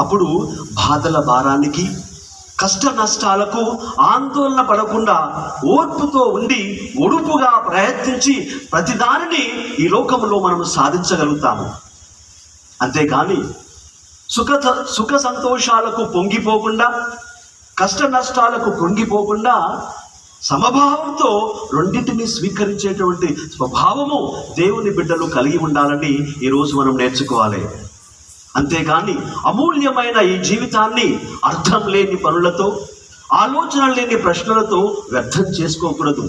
అప్పుడు బాధల భారానికి, కష్ట నష్టాలకు ఆందోళన పడకుండా ఓర్పుతో ఉండి ఒడుపుగా ప్రయత్నించి ప్రతిదానిని ఈ లోకంలో మనం సాధించగలుగుతాము. అంతేకాని సుఖ సంతోషాలకు పొంగిపోకుండా, కష్ట నష్టాలకు పొంగిపోకుండా సమభావంతో రెండింటిని స్వీకరించేటువంటి స్వభావము దేవుని బిడ్డలు కలిగి ఉండాలని ఈరోజు మనం నేర్చుకోవాలి. అంతేగాని అమూల్యమైన ఈ జీవితాన్ని అర్థం లేని పనులతో, ఆలోచన లేని ప్రశ్నలతో వ్యర్థం చేసుకోకూడదు.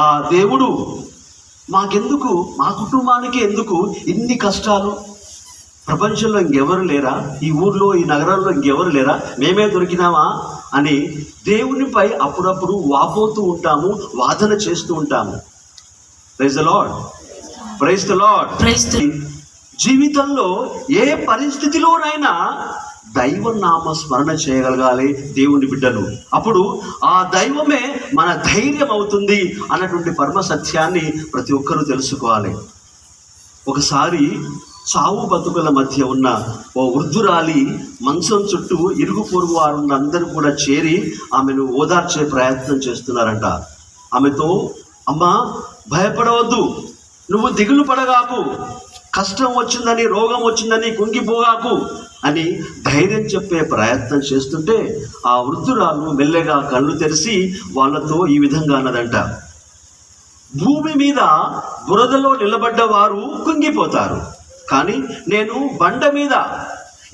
ఆ దేవుడు మాకెందుకు, మా కుటుంబానికి ఎందుకు ఇన్ని కష్టాలు? ప్రపంచంలో ఇంకెవరు లేరా? ఈ ఊర్లో, ఈ నగరంలో ఇంకెవరు లేరా? మేమే దొరికినామా అని దేవునిపై అప్పుడప్పుడు వాపోతూ ఉంటాము, వాదన చేస్తూ ఉంటాము. Praise the Lord, praise the Lord. జీవితంలో ఏ పరిస్థితిలోనైనా దైవ నామ స్మరణ చేయగలగాలి దేవుని బిడ్డలు. అప్పుడు ఆ దైవమే మన ధైర్యం అవుతుంది అన్నటువంటి పరమ సత్యాన్ని ప్రతి ఒక్కరూ తెలుసుకోవాలి. ఒకసారి చావు బతుకుల మధ్య ఉన్న ఓ వృద్ధురాలి మంచం చుట్టూ ఇరుగు పొరుగు వారు అందరూ కూడా చేరి ఆమెను ఓదార్చే ప్రయత్నం చేస్తున్నారంట. ఆమెతో, అమ్మా భయపడవద్దు, నువ్వు దిగులు పడగాకు, కష్టం వచ్చిందని, రోగం వచ్చిందని కుంగిపోగాకు అని ధైర్యం చెప్పే ప్రయత్నం చేస్తుంటే ఆ వృద్ధురాలు మెల్లగా కళ్ళు తెరిచి వాళ్ళతో ఈ విధంగా అన్నదంట, భూమి మీద బురదలో నిలబడ్డ వారు కుంగిపోతారు, కానీ నేను బండ మీద,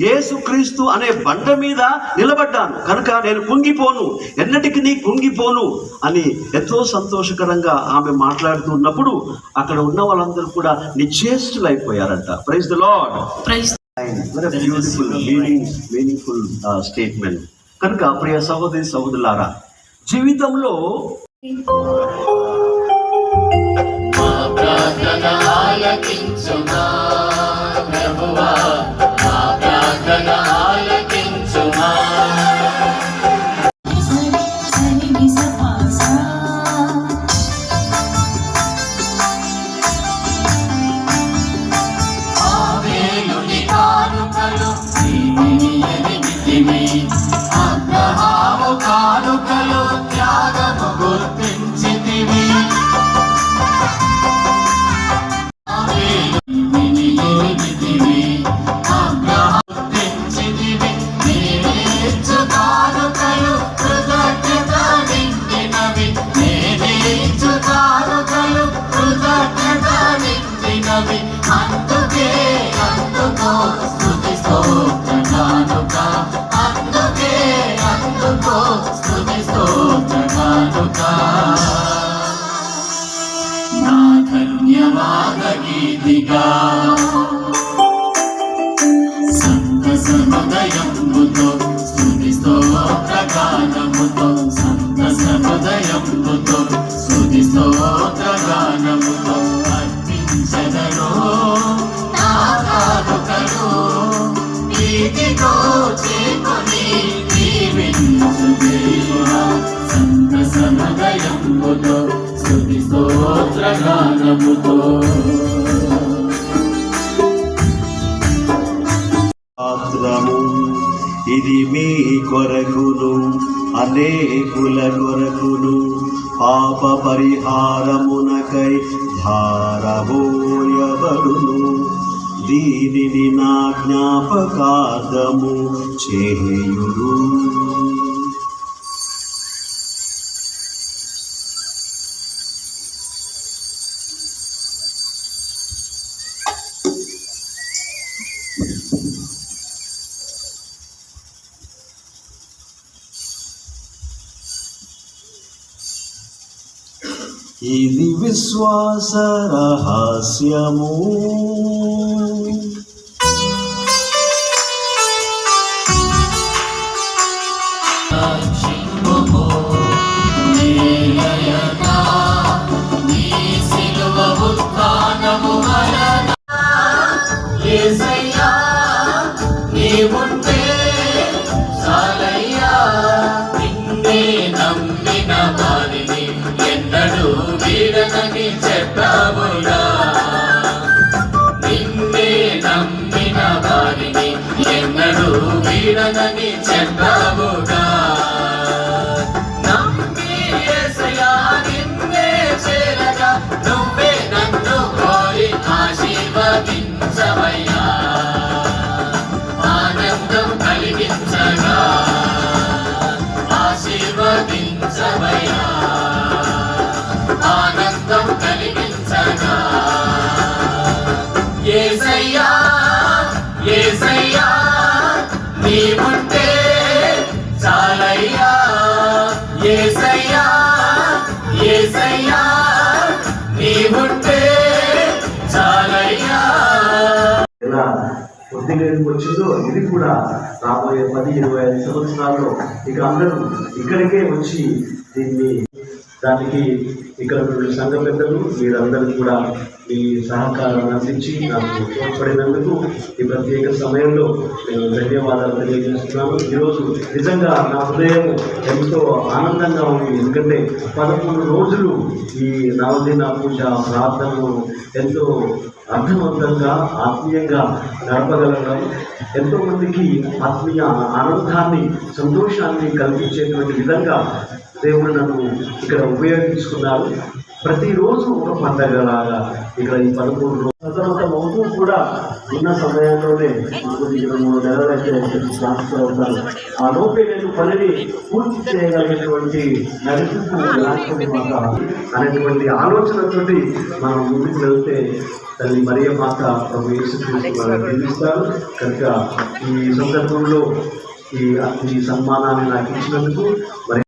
యేసుక్రీస్తు అనే బండ మీద నిలబడ్డాను కనుక నేను కుంగిపోను, ఎన్నటికి నీ కుంగిపోను అని ఎంతో సంతోషకరంగా ఆమె మాట్లాడుతున్నప్పుడు అక్కడ ఉన్న వాళ్ళందరూ కూడా నిశ్చేష్టులు అయిపోయారంట. Praise the Lord. Very beautiful meaningful statement. కనుక ప్రియ సహోదరి సహోదరులారా, జీవితంలో ధన్యవాద గీతిగా సంతస హృదయముతో స్తుతి స్తోత్ర గానముతో, సంతస హృదయముతో స్తుతి స్తోత్ర గానముతో అర్పించెదను నా కానుకలు, ప్రీతితో చేకొని జీవించు దేవా. సంతస హృదయముతో స్తుతి స్తోత్ర గానముతో. పాత్రము ఇది మీ కొరకును అనేకుల కొరకును పాప పరిహారమునకై ధారబోయబడును, దీనిని నా జ్ఞాపకార్థము చేయుడు. ఇది విశ్వాస రహస్యము, వీడనని చెప్పావుగా, నిన్నే నమ్మిన వారిని వీడనని చెప్పావుగా. నమ్మి యేసయ్యా నిన్నే చేరగా, నువ్వే నన్ను కోరి ఆశీర్వదించవయ్యా. ఆనందం కలిగించగా ఆశీర్వదించవయ్యా. ఆనందం కలిగించగా యేసయ్యా యేసయ్యా నీవుంటే చాలయ్యా. యేసయ్యా యేసయ్యా నీవుంటే చాలయ్యా. ఎలా వృద్ధిలోకి వచ్చిందో ఇది కూడా రాబోయే 10-25 సంవత్సరాల్లో ఇక అందరూ ఇక్కడికే వచ్చి దీన్ని దానికి ఇక్కడ ఉన్న సంఘ పెద్దలు మీరందరూ కూడా మీ సహకారాన్ని అందించి నాకు తోడ్పడినందుకు ఈ ప్రత్యేక సమయంలో నేను ధన్యవాదాలు తెలియజేస్తున్నాను. ఈరోజు నిజంగా నా హృదయం ఎంతో ఆనందంగా ఉంది. ఎందుకంటే 11 రోజులు ఈ నవదిన పూజ ప్రార్థనలు ఎంతో అర్థవంతంగా ఆత్మీయంగా గడపగలగడం, ఎంతోమందికి ఆత్మీయ ఆనందాన్ని సంతోషాన్ని కల్పించేటువంటి విధంగా దేవుడు నన్ను ఇక్కడ ఉపయోగించుకున్నారు. ప్రతిరోజు ఒక పండగలాగా ఇక్కడ ఈ 11 రోజులు సతమతమవుతూ కూడా ఉన్న సమయంలోనే 23 నెలలు అయితే ట్రాన్స్ఫర్ అవుతాను. ఆ లోపే నేను పనిని పూర్తి చేయగలిగినటువంటి నడిపింపు అనేటువంటి ఆలోచనతోటి మనం ముందుకు వెళ్తే తల్లి మరియ మాత ప్రభు యేసుక్రీస్తు మనల్ని దీవిస్తారు. కనుక ఈ సందర్భంలో ఈ సన్మానాన్ని నాకు ఇచ్చినందుకు మరి